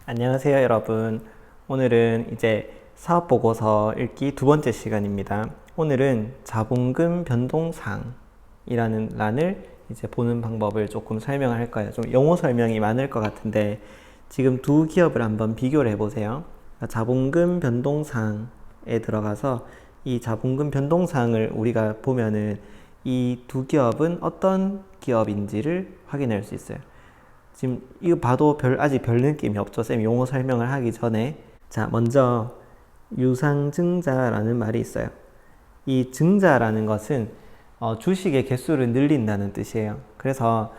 안녕하세요, 여러분. 오늘은 이제 사업보고서 읽기 두 번째 시간입니다. 오늘은 자본금 변동사항이라는 란을 이제 보는 방법을 조금 설명을 할 거예요. 좀 용어 설명이 많을 것 같은데 지금 두 기업을 한번 비교를 해보세요. 자본금 변동사항에 들어가서 이 자본금 변동사항을 우리가 보면은 이 두 기업은 어떤 기업인지를 확인할 수 있어요. 지금 이거 봐도 아직 별 느낌이 없죠. 쌤 용어 설명을 하기 전에. 자, 먼저 유상증자라는 말이 있어요. 이 증자라는 것은 주식의 개수를 늘린다는 뜻이에요. 그래서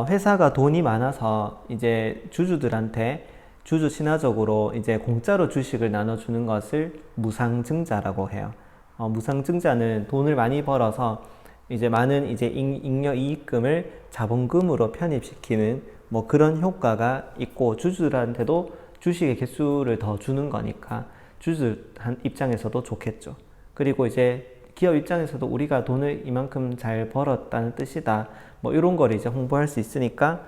회사가 돈이 많아서 이제 주주들한테 주주 친화적으로 이제 공짜로 주식을 나눠주는 것을 무상증자라고 해요. 무상증자는 돈을 많이 벌어서 이제 많은 이제 잉여 이익금을 자본금으로 편입시키는 뭐 그런 효과가 있고, 주주들한테도 주식의 개수를 더 주는 거니까 주주 입장에서도 좋겠죠. 그리고 이제 기업 입장에서도 우리가 돈을 이만큼 잘 벌었다는 뜻이다, 뭐 이런 걸 이제 홍보할 수 있으니까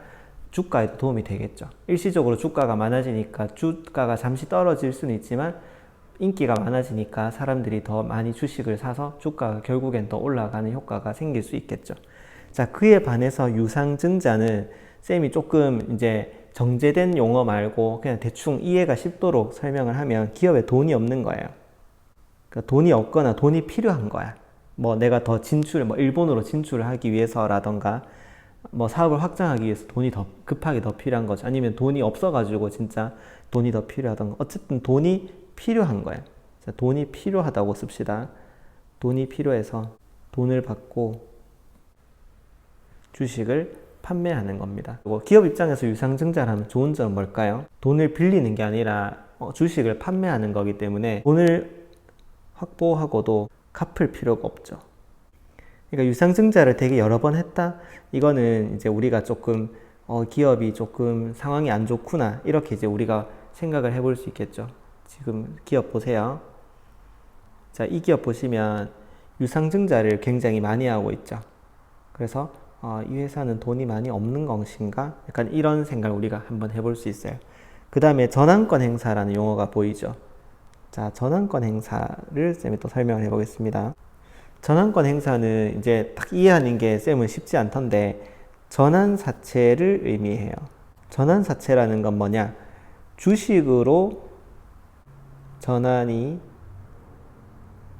주가에도 도움이 되겠죠. 일시적으로 주가가 많아지니까 주가가 잠시 떨어질 수는 있지만 인기가 많아지니까 사람들이 더 많이 주식을 사서 주가가 결국엔 더 올라가는 효과가 생길 수 있겠죠. 자, 그에 반해서 유상증자는 쌤이 조금 이제 정제된 용어 말고 그냥 대충 이해가 쉽도록 설명을 하면 기업에 돈이 없는 거예요. 그러니까 돈이 없거나 돈이 필요한 거야. 뭐 내가 더 뭐 일본으로 진출을 하기 위해서라던가 뭐 사업을 확장하기 위해서 돈이 더 급하게 더 필요한 거죠. 아니면 돈이 없어가지고 진짜 돈이 더 필요하던가. 어쨌든 돈이 필요한 거예요. 자, 돈이 필요하다고 씁시다. 돈이 필요해서 돈을 받고 주식을 판매하는 겁니다. 그리고 기업 입장에서 유상증자를 하면 좋은 점은 뭘까요? 돈을 빌리는 게 아니라 주식을 판매하는 거기 때문에 돈을 확보하고도 갚을 필요가 없죠. 그러니까 유상증자를 되게 여러 번 했다? 이거는 이제 우리가 조금 기업이 조금 상황이 안 좋구나, 이렇게 이제 우리가 생각을 해볼 수 있겠죠. 지금 기업 보세요. 자, 이 기업 보시면 유상증자를 굉장히 많이 하고 있죠. 그래서 이 회사는 돈이 많이 없는 것인가? 약간 이런 생각을 우리가 한번 해볼 수 있어요. 그 다음에 전환권 행사라는 용어가 보이죠. 자, 전환권 행사를 쌤이 또 설명을 해보겠습니다. 전환권 행사는 이제 딱 이해하는 게 쌤은 쉽지 않던데, 전환사채를 의미해요. 전환사채라는 건 뭐냐? 주식으로 전환이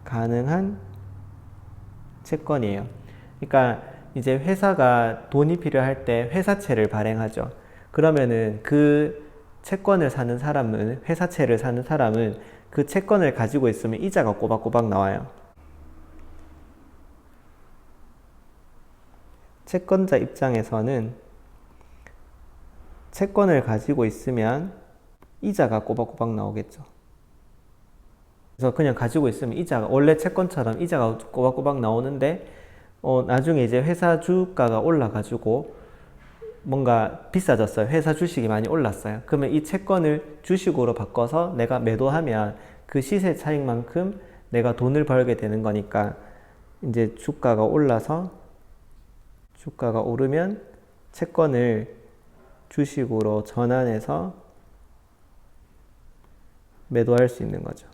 가능한 채권이에요. 그러니까 이제 회사가 돈이 필요할 때 회사채를 발행하죠. 그러면은 그 채권을 사는 사람은, 회사채를 사는 사람은 그 채권을 가지고 있으면 이자가 꼬박꼬박 나와요. 채권자 입장에서는 채권을 가지고 있으면 이자가 꼬박꼬박 나오겠죠. 그래서 그냥 가지고 있으면 이자가, 원래 채권처럼 이자가 꼬박꼬박 나오는데 나중에 이제 회사 주가가 올라가지고 뭔가 비싸졌어요. 회사 주식이 많이 올랐어요. 그러면 이 채권을 주식으로 바꿔서 내가 매도하면 그 시세 차익만큼 내가 돈을 벌게 되는 거니까, 이제 주가가 올라서, 주가가 오르면 채권을 주식으로 전환해서 매도할 수 있는 거죠.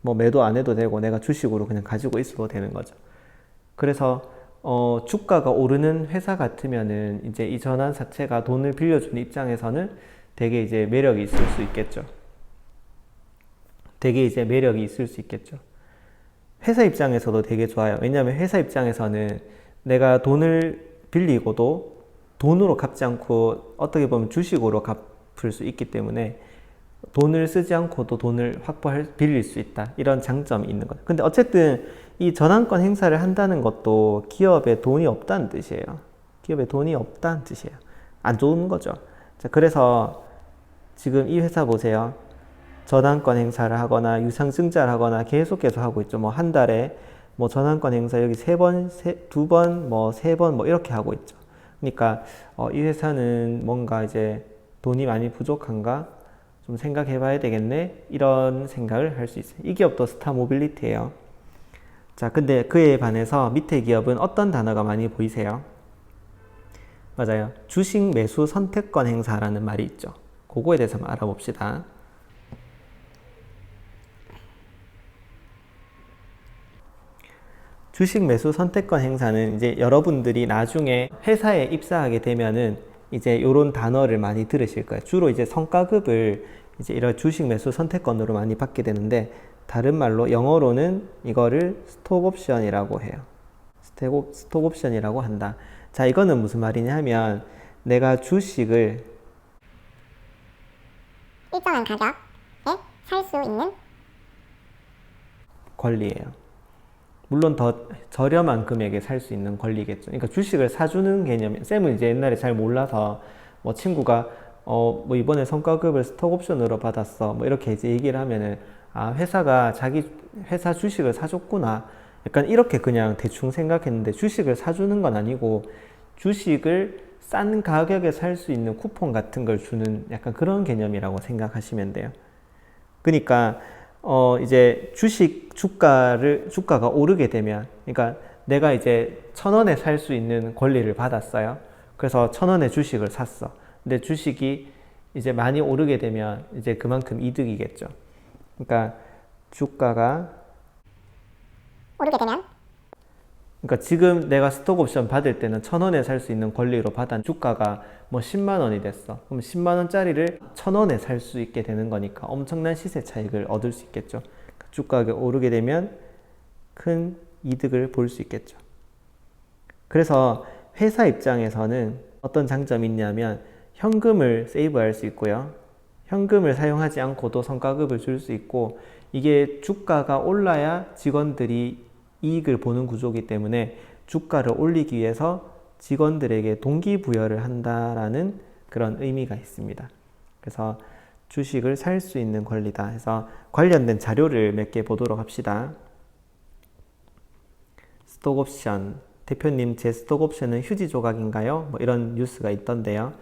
뭐 매도 안 해도 되고 내가 주식으로 그냥 가지고 있어도 되는 거죠. 그래서 주가가 오르는 회사 같으면은 이제 이 전환사채가 돈을 빌려주는 입장에서는 되게 이제 매력이 있을 수 있겠죠. 되게 이제 매력이 있을 수 있겠죠. 회사 입장에서도 되게 좋아요. 왜냐하면 회사 입장에서는 내가 돈을 빌리고도 돈으로 갚지 않고 어떻게 보면 주식으로 갚을 수 있기 때문에 돈을 쓰지 않고도 돈을 빌릴 수 있다, 이런 장점이 있는 거죠. 근데 어쨌든 이 전환권 행사를 한다는 것도 기업에 돈이 없다는 뜻이에요. 기업에 돈이 없다는 뜻이에요. 안 좋은 거죠. 자, 그래서 지금 이 회사 보세요. 전환권 행사를 하거나 유상증자를 하거나 계속 하고 있죠. 뭐 한 달에 뭐 전환권 행사 여기 3번, 2번, 뭐 3번 뭐 이렇게 하고 있죠. 그러니까 이 회사는 뭔가 이제 돈이 많이 부족한가? 좀 생각해 봐야 되겠네, 이런 생각을 할 수 있어요. 이 기업도 스타 모빌리티예요. 자, 근데 그에 반해서 밑에 기업은 어떤 단어가 많이 보이세요? 맞아요. 주식 매수 선택권 행사라는 말이 있죠. 그거에 대해서 한번 알아봅시다. 주식 매수 선택권 행사는 이제 여러분들이 나중에 회사에 입사하게 되면은 이제 이런 단어를 많이 들으실 거예요. 주로 이제 성과급을 이제 이런 주식 매수 선택권으로 많이 받게 되는데, 다른 말로 영어로는 이거를 스톡 옵션이라고 해요. 스톡 옵션이라고 한다. 자, 이거는 무슨 말이냐 하면 내가 주식을 일정한 가격에 살 수 있는 권리예요. 물론 더 저렴한 금액에 살 수 있는 권리겠죠. 그러니까 주식을 사주는 개념. 쌤은 이제 옛날에 잘 몰라서 뭐 친구가 뭐 이번에 성과급을 스톡 옵션으로 받았어, 뭐 이렇게 이제 얘기를 하면은 아, 회사가 자기 회사 주식을 사줬구나, 약간 이렇게 그냥 대충 생각했는데, 주식을 사주는 건 아니고 주식을 싼 가격에 살 수 있는 쿠폰 같은 걸 주는 약간 그런 개념이라고 생각하시면 돼요. 그러니까 이제 주가가 오르게 되면, 그러니까 내가 이제 1,000원에 살 수 있는 권리를 받았어요. 그래서 1,000원에 주식을 샀어. 근데 주식이 이제 많이 오르게 되면 이제 그만큼 이득이겠죠. 그러니까 주가가 오르게 되면 그러니까 지금 내가 스톡 옵션 받을 때는 1,000원에 살 수 있는 권리로 받은 주가가 뭐 10만 원이 됐어. 그럼 10만 원짜리를 1,000원에 살 수 있게 되는 거니까 엄청난 시세 차익을 얻을 수 있겠죠. 주가가 오르게 되면 큰 이득을 볼 수 있겠죠. 그래서 회사 입장에서는 어떤 장점이 있냐면 현금을 세이브할 수 있고요. 현금을 사용하지 않고도 성과급을 줄 수 있고, 이게 주가가 올라야 직원들이 이익을 보는 구조이기 때문에 주가를 올리기 위해서 직원들에게 동기부여를 한다라는 그런 의미가 있습니다. 그래서 주식을 살 수 있는 권리다 해서 관련된 자료를 몇 개 보도록 합시다. 스톡옵션, 대표님 제 스톡옵션은 휴지 조각인가요? 뭐 이런 뉴스가 있던데요.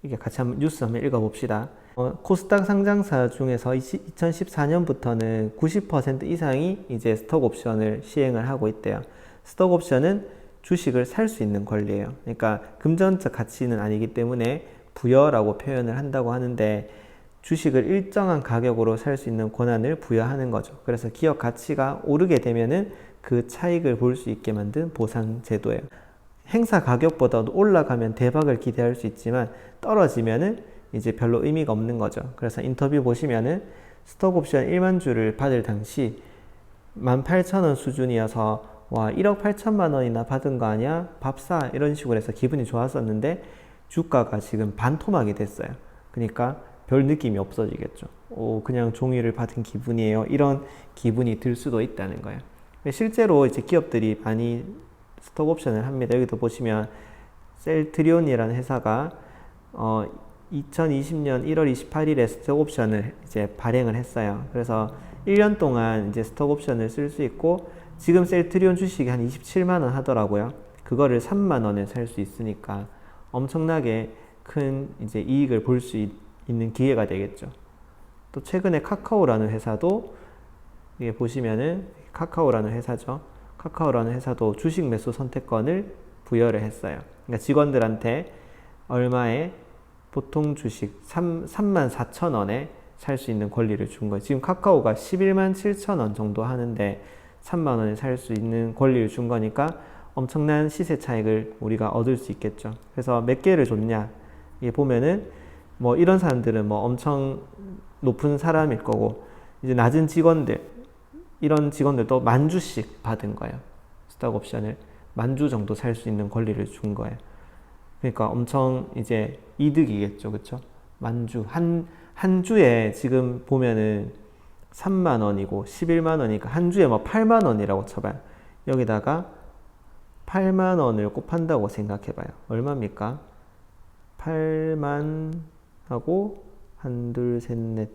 이게 같이 한번 뉴스 한번 읽어봅시다. 코스닥 상장사 중에서 2014년부터는 90% 이상이 이제 스톡 옵션을 시행을 하고 있대요. 스톡 옵션은 주식을 살 수 있는 권리예요. 그러니까 금전적 가치는 아니기 때문에 부여라고 표현을 한다고 하는데, 주식을 일정한 가격으로 살 수 있는 권한을 부여하는 거죠. 그래서 기업 가치가 오르게 되면은 그 차익을 볼 수 있게 만든 보상 제도예요. 행사 가격보다도 올라가면 대박을 기대할 수 있지만 떨어지면은 이제 별로 의미가 없는 거죠. 그래서 인터뷰 보시면은 스톡 옵션 1만 주를 받을 당시 18,000원 수준이어서 와, 1억 8천만 원이나 받은 거 아니야? 밥사, 이런 식으로 해서 기분이 좋았었는데 주가가 지금 반토막이 됐어요. 그러니까 별 느낌이 없어지겠죠. 그냥 종이를 받은 기분이에요, 이런 기분이 들 수도 있다는 거예요. 실제로 이제 기업들이 많이 스톡 옵션을 합니다. 여기도 보시면 셀트리온이라는 회사가 2020년 1월 28일에 스톡 옵션을 이제 발행을 했어요. 그래서 1년 동안 이제 스톡 옵션을 쓸 수 있고, 지금 셀트리온 주식이 한 27만 원 하더라고요. 그거를 3만 원에 살 수 있으니까 엄청나게 큰 이제 이익을 볼 수 있는 기회가 되겠죠. 또 최근에 카카오라는 회사도, 이게 보시면은 카카오라는 회사죠. 카카오라는 회사도 주식 매수 선택권을 부여를 했어요. 그러니까 직원들한테 얼마에 보통 주식 3만 4천 원에 살 수 있는 권리를 준 거예요. 지금 카카오가 11만 7천 원 정도 하는데 3만 원에 살 수 있는 권리를 준 거니까 엄청난 시세 차익을 우리가 얻을 수 있겠죠. 그래서 몇 개를 줬냐? 이게 보면은 뭐 이런 사람들은 뭐 엄청 높은 사람일 거고, 이제 낮은 직원들, 이런 직원들도 10,000주씩 받은 거예요. 스톡 옵션을 10,000주 정도 살 수 있는 권리를 준 거예요. 그러니까 엄청 이제 이득이겠죠. 그쵸? 10,000주. 한 주에 지금 보면은 3만 원이고 11만 원이니까 한 주에 뭐 8만 원이라고 쳐봐요. 여기다가 8만 원을 곱한다고 생각해봐요. 얼마입니까? 8만 하고 한, 둘, 셋, 넷,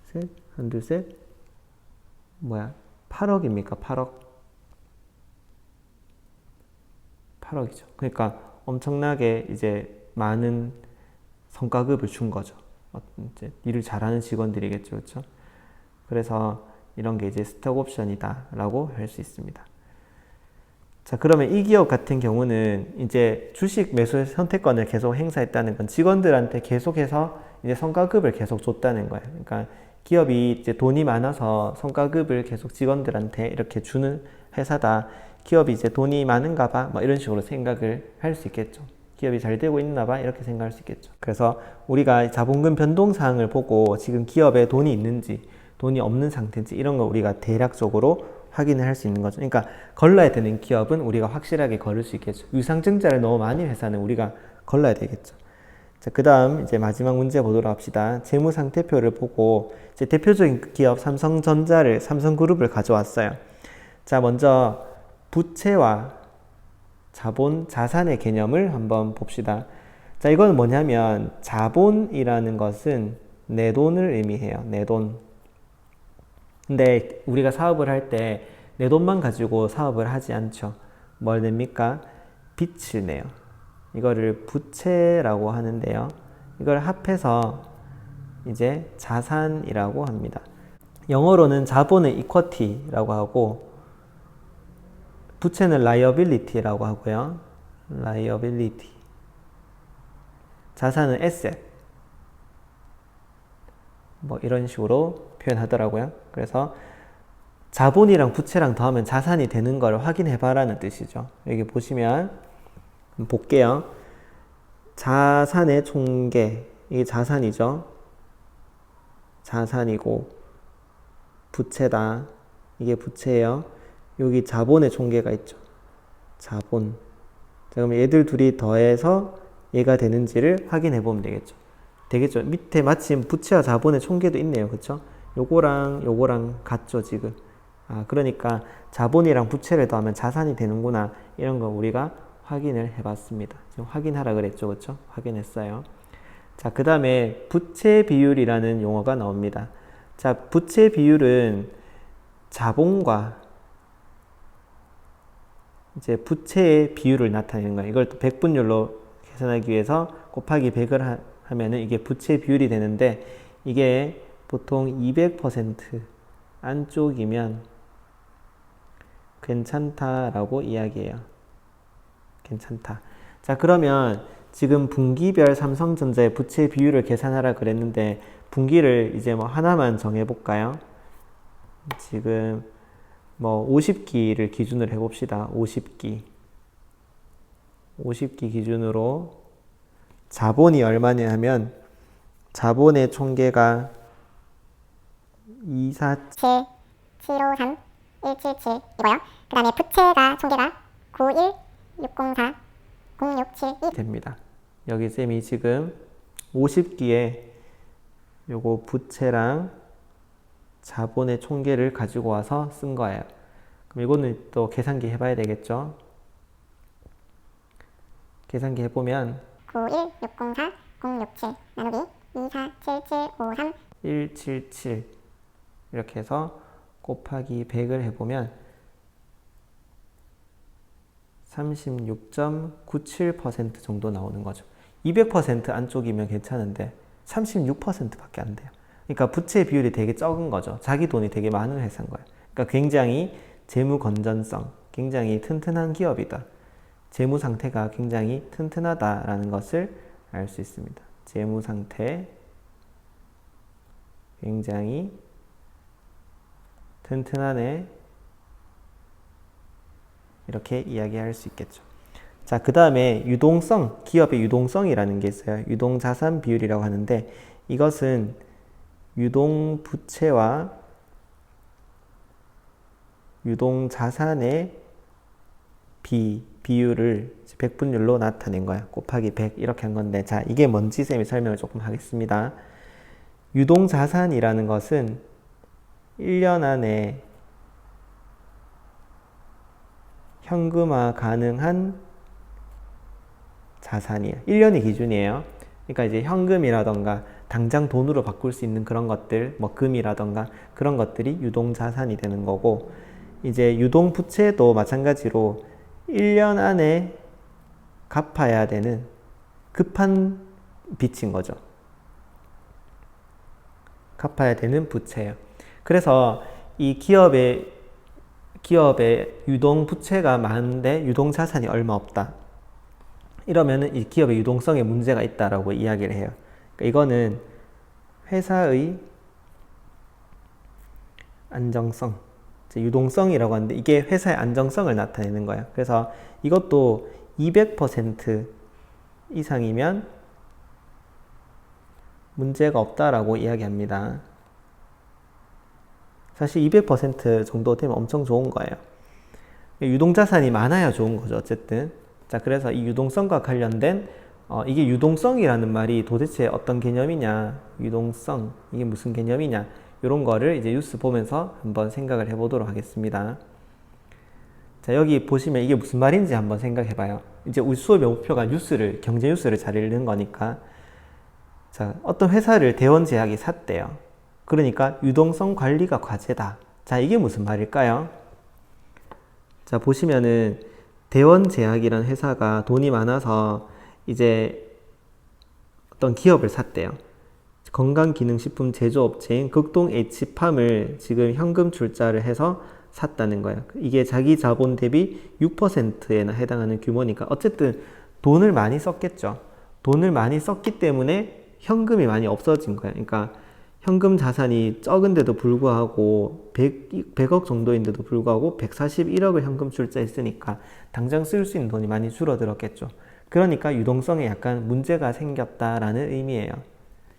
셋, 한, 둘, 셋, 뭐야? 8억입니까? 8억? 8억이죠. 그러니까 엄청나게 이제 많은 성과급을 준 거죠. 이제 일을 잘하는 직원들이겠죠. 그렇죠? 그래서 이런 게 이제 스톡 옵션이다라고 할 수 있습니다. 자, 그러면 이 기업 같은 경우는 이제 주식 매수 선택권을 계속 행사했다는 건 직원들한테 계속해서 이제 성과급을 계속 줬다는 거예요. 그러니까 기업이 이제 돈이 많아서 성과급을 계속 직원들한테 이렇게 주는 회사다. 기업이 이제 돈이 많은가 봐. 뭐 이런 식으로 생각을 할 수 있겠죠. 기업이 잘 되고 있나 봐. 이렇게 생각할 수 있겠죠. 그래서 우리가 자본금 변동 사항을 보고 지금 기업에 돈이 있는지, 돈이 없는 상태인지 이런 걸 우리가 대략적으로 확인을 할 수 있는 거죠. 그러니까 걸러야 되는 기업은 우리가 확실하게 걸을 수 있겠죠. 유상증자를 너무 많이 회사는 우리가 걸러야 되겠죠. 자, 그 다음 이제 마지막 문제 보도록 합시다. 재무상태표를 보고 이제 대표적인 기업 삼성전자를, 삼성그룹을 가져왔어요. 자, 먼저 부채와 자본, 자산의 개념을 한번 봅시다. 자, 이건 뭐냐면 자본이라는 것은 내 돈을 의미해요. 내 돈. 근데 우리가 사업을 할 때 내 돈만 가지고 사업을 하지 않죠. 뭘 냅니까? 빚을 내요. 이거를 부채라고 하는데요. 이걸 합해서 이제 자산이라고 합니다. 영어로는 자본은 equity라고 하고 부채는 liability라고 하고요. liability. 자산은 asset. 뭐 이런 식으로 표현하더라고요. 그래서 자본이랑 부채랑 더하면 자산이 되는 걸 확인해 봐라는 뜻이죠. 여기 보시면 볼게요. 자산의 총계, 이게 자산이죠. 자산이고 부채다. 이게 부채예요. 여기 자본의 총계가 있죠. 자본. 자, 그럼 얘들 둘이 더해서 얘가 되는지를 확인해 보면 되겠죠. 되겠죠. 밑에 마침 부채와 자본의 총계도 있네요. 그쵸? 요거랑 같죠, 지금. 아, 그러니까 자본이랑 부채를 더하면 자산이 되는구나. 이런 거 우리가 확인을 해봤습니다. 지금 확인하라 그랬죠, 그쵸? 확인했어요. 자, 그 다음에 부채 비율이라는 용어가 나옵니다. 자, 부채 비율은 자본과 이제 부채의 비율을 나타내는 거예요. 이걸 또 백분율로 계산하기 위해서 곱하기 100을 하면은 이게 부채 비율이 되는데 이게 보통 200% 안쪽이면 괜찮다라고 이야기해요. 괜찮다. 자, 그러면 지금 분기별 삼성전자의 부채 비율을 계산하라 그랬는데 분기를 이제 뭐 하나만 정해볼까요? 지금 뭐 50기를 기준으로 해봅시다. 50기 기준으로 자본이 얼마냐 하면 자본의 총계가 247 753 177 이고요. 그 다음에 부채가 총계가 91 604 0672 됩니다. 여기 쌤이 지금 50기에 요거 부채랑 자본의 총계를 가지고 와서 쓴 거예요. 그럼 이거는 또 계산기 해봐야 되겠죠? 계산기 해보면 91 604 067 나누기 247753 177 이렇게 해서 곱하기 100을 해보면 36.97% 정도 나오는 거죠. 200% 안쪽이면 괜찮은데 36%밖에 안 돼요. 그러니까 부채 비율이 되게 적은 거죠. 자기 돈이 되게 많은 회사인 거예요. 그러니까 굉장히 재무 건전성, 굉장히 튼튼한 기업이다. 재무 상태가 굉장히 튼튼하다라는 것을 알 수 있습니다. 재무 상태 굉장히 튼튼하네. 이렇게 이야기할 수 있겠죠. 자, 그 다음에 유동성, 기업의 유동성이라는 게 있어요. 유동자산 비율이라고 하는데 이것은 유동부채와 유동자산의 비율을 백분율로 나타낸 거야. 곱하기 100 이렇게 한 건데 자, 이게 뭔지 쌤이 설명을 조금 하겠습니다. 유동자산이라는 것은 1년 안에 현금화 가능한 자산이에요. 1년이 기준이에요. 그러니까 이제 현금이라던가 당장 돈으로 바꿀 수 있는 그런 것들, 뭐 금이라던가 그런 것들이 유동자산이 되는 거고 이제 유동부채도 마찬가지로 1년 안에 갚아야 되는 급한 빚인 거죠. 갚아야 되는 부채예요. 그래서 이 기업의 기업의 유동 부채가 많은데 유동 자산이 얼마 없다. 이러면은 이 기업의 유동성에 문제가 있다라고 이야기를 해요. 그러니까 이거는 회사의 안정성, 유동성이라고 하는데 이게 회사의 안정성을 나타내는 거예요. 그래서 이것도 200% 이상이면 문제가 없다라고 이야기합니다. 사실 200% 정도 되면 엄청 좋은 거예요. 유동자산이 많아야 좋은 거죠, 어쨌든. 자, 그래서 이 유동성과 관련된 이게 유동성이라는 말이 도대체 어떤 개념이냐, 유동성, 이게 무슨 개념이냐, 이런 거를 이제 뉴스 보면서 한번 생각을 해보도록 하겠습니다. 자, 여기 보시면 이게 무슨 말인지 한번 생각해 봐요. 이제 우리 수업의 목표가 뉴스를, 경제 뉴스를 잘 읽는 거니까. 자, 어떤 회사를 대원제약이 샀대요. 그러니까 유동성 관리가 과제다. 자, 이게 무슨 말일까요? 자, 보시면은 대원제약이라는 회사가 돈이 많아서 이제 어떤 기업을 샀대요. 건강기능식품 제조업체인 극동 H팜을 지금 현금 출자를 해서 샀다는 거예요. 이게 자기 자본 대비 6%에나 해당하는 규모니까 어쨌든 돈을 많이 썼겠죠. 돈을 많이 썼기 때문에 현금이 많이 없어진 거예요. 그러니까 현금 자산이 적은데도 불구하고 100억 정도인데도 불구하고 141억을 현금 출자했으니까 당장 쓸 수 있는 돈이 많이 줄어들었겠죠. 그러니까 유동성에 약간 문제가 생겼다라는 의미예요.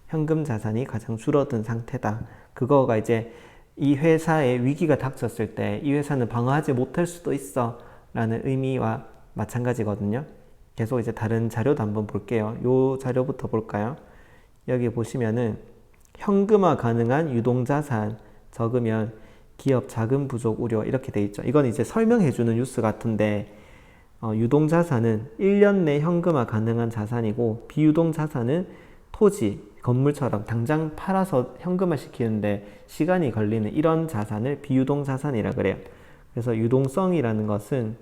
현금 자산이 가장 줄어든 상태다. 그거가 이제 이 회사에 위기가 닥쳤을 때 이 회사는 방어하지 못할 수도 있어 라는 의미와 마찬가지거든요. 계속 이제 다른 자료도 한번 볼게요. 요 자료부터 볼까요? 여기 보시면은 현금화 가능한 유동자산 적으면 기업 자금 부족 우려 이렇게 돼 있죠. 이건 이제 설명해주는 뉴스 같은데 유동자산은 1년 내 현금화 가능한 자산이고 비유동자산은 토지, 건물처럼 당장 팔아서 현금화 시키는데 시간이 걸리는 이런 자산을 비유동자산이라 그래요. 그래서 유동성이라는 것은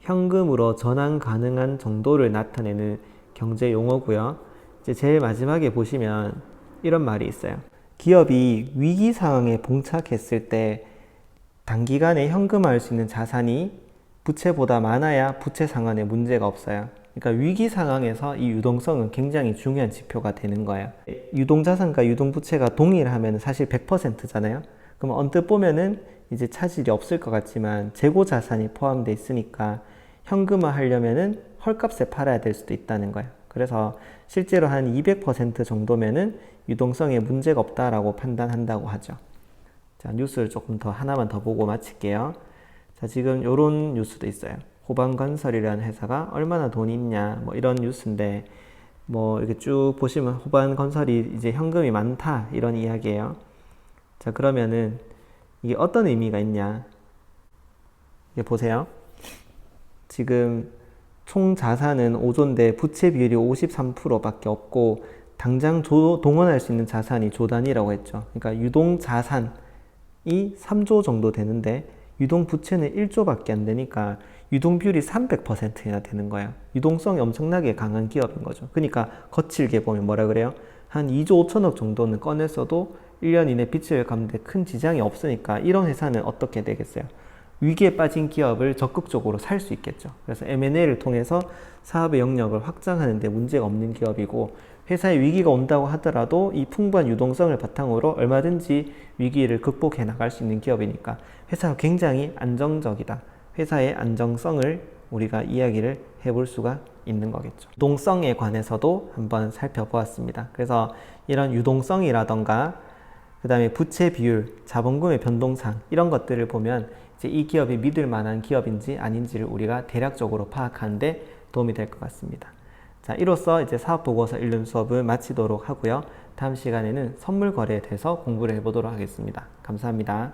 현금으로 전환 가능한 정도를 나타내는 경제 용어고요. 이제 제일 마지막에 보시면 이런 말이 있어요. 기업이 위기 상황에 봉착했을 때 단기간에 현금화할 수 있는 자산이 부채보다 많아야 부채 상환에 문제가 없어요. 그러니까 위기 상황에서 이 유동성은 굉장히 중요한 지표가 되는 거예요. 유동자산과 유동부채가 동일하면 사실 100%잖아요. 그럼 언뜻 보면은 이제 차질이 없을 것 같지만 재고자산이 포함되어 있으니까 현금화 하려면은 헐값에 팔아야 될 수도 있다는 거예요. 그래서 실제로 한 200% 정도면은 유동성에 문제가 없다라고 판단한다고 하죠. 자, 뉴스를 조금 더 하나만 더 보고 마칠게요. 자, 지금 요런 뉴스도 있어요. 호반건설이라는 회사가 얼마나 돈이 있냐, 뭐 이런 뉴스인데, 뭐 이렇게 쭉 보시면 호반건설이 이제 현금이 많다 이런 이야기예요. 자, 그러면은 이게 어떤 의미가 있냐? 이게 보세요. 지금 총 자산은 5조인데 부채 비율이 53%밖에 없고 당장 동원할 수 있는 자산이 조 단위라고 했죠. 그러니까 유동 자산이 3조 정도 되는데 유동 부채는 1조밖에 안 되니까 유동 비율이 300%나 되는 거예요. 유동성이 엄청나게 강한 기업인 거죠. 그러니까 거칠게 보면 뭐라 그래요? 한 2조 5천억 정도는 꺼냈어도 1년 이내 빚을 갚는데 큰 지장이 없으니까 이런 회사는 어떻게 되겠어요? 위기에 빠진 기업을 적극적으로 살 수 있겠죠. 그래서 M&A를 통해서 사업의 영역을 확장하는 데 문제가 없는 기업이고 회사에 위기가 온다고 하더라도 이 풍부한 유동성을 바탕으로 얼마든지 위기를 극복해 나갈 수 있는 기업이니까 회사가 굉장히 안정적이다. 회사의 안정성을 우리가 이야기를 해볼 수가 있는 거겠죠. 유동성에 관해서도 한번 살펴보았습니다. 그래서 이런 유동성이라던가 그 다음에 부채 비율, 자본금의 변동상 이런 것들을 보면 이제 이 기업이 믿을 만한 기업인지 아닌지를 우리가 대략적으로 파악하는 데 도움이 될 것 같습니다. 자, 이로써 이제 사업보고서 읽는 수업을 마치도록 하고요. 다음 시간에는 선물 거래에 대해서 공부를 해보도록 하겠습니다. 감사합니다.